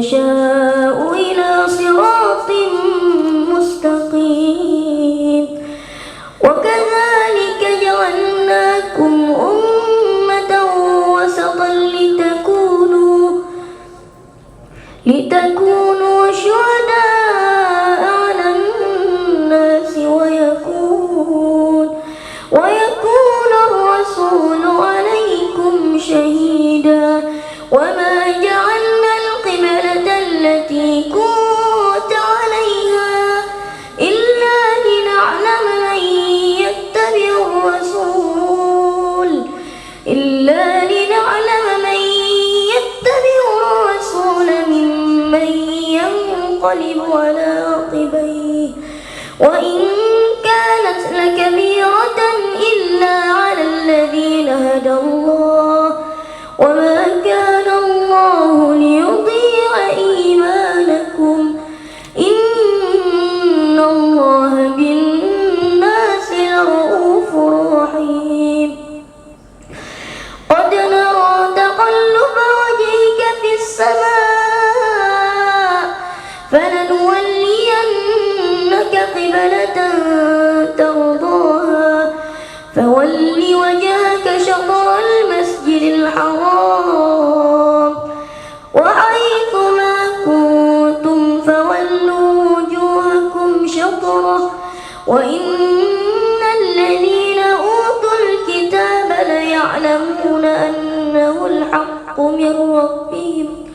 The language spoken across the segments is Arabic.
نشاء إلى صراط مستقيم وكذلك جعلناكم أمة وسطا لتكونوا شهداء على الناس ويكون الرسول عليكم شهيدا وما جعلنا القبلة التي كنت عليها إلا لنعلم من يتبع الرسول ممن ينقلب على عقبيه وإن كانت لكبيرة إلا على الذين هدى الله وما كان الله ليضيع إيمانكم إن الله بالناس لرؤوف رحيم قد نرى تقلب وجهك في السماء فلنولينك قبلة ترضاها فول وجهك شطر المسجد الحرام وحيث ما كنتم فولوا وجوهكم شطره وإن الذين أوتوا الكتاب ليعلمون أنه الحق من ربهم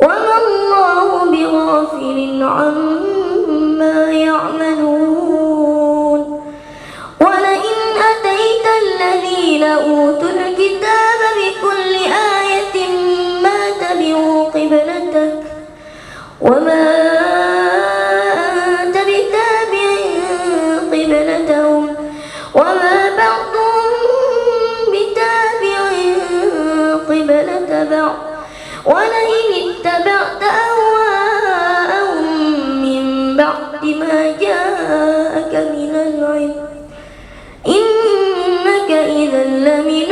وما الله بغافل عما يعملون ولئن أتيت الذين أوتوا الكتاب بكل آية ما تبعوا قبلتك وما أنت بتابع قبلتهم وما بعضهم بتابع قبلة بعض ولئن اتبعت أهواءهم من بعد ما جاءك من العلم إنك إذا لمن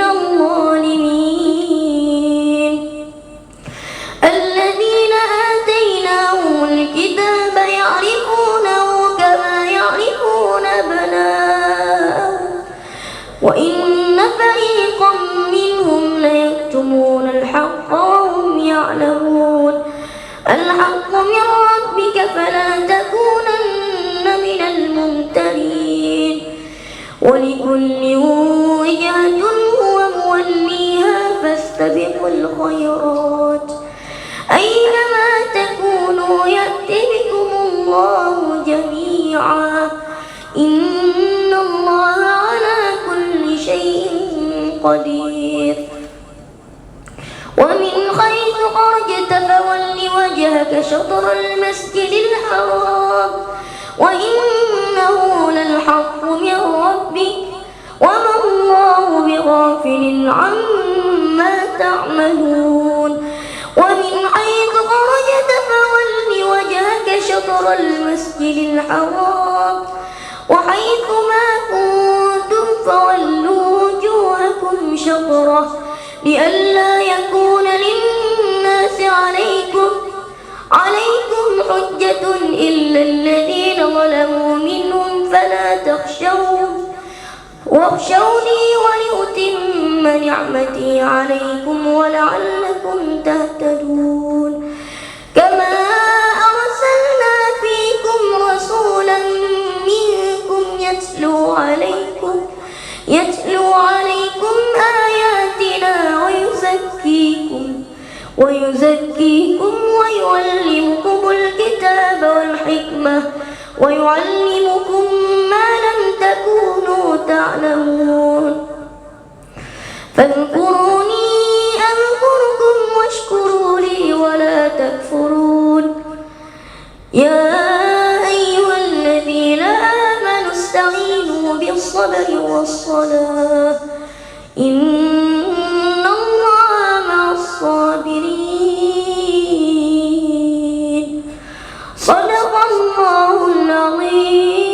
الظالمين الذين آتيناهم الكتاب يعرفونه كما يعرفون أبناءهم وإن فريقا منهم ليكتمون الحق وهم يعلمون الحق من ربك فلا تكونن من الممترين ولكل وجهة هو موليها فاستبقوا الخيرات أينما تكونوا يأتي بكم الله جميعا إن الله على كل شيء قدير ومن حيث خرجت فول وجهك شطر المسجد الحرام وإنه للحق من ربك وما الله بغافل عما تعملون ومن حيث خرجت فول وجهك شطر المسجد الحرام وحيث ما كنتم فولوا وجوهكم شطره لئلا يكون للناس عليكم حجة إلا الذين ظلموا منهم فلا تخشوهم واخشوني ولأتم نعمتي عليكم ولعلكم تهتدون كما أرسلنا فيكم رسولا منكم يتلو عليكم آياتنا ويزكيكم ويعلمكم الكتاب والحكمة ويعلمكم ما لم تكونوا تعلمون فاذكروني أذكركم واشكروا لي ولا تكفرون يا أيها الذين آمنوا استعينوا بالصبر والصلاة إن الله مع الصابرين صدق الله العظيم.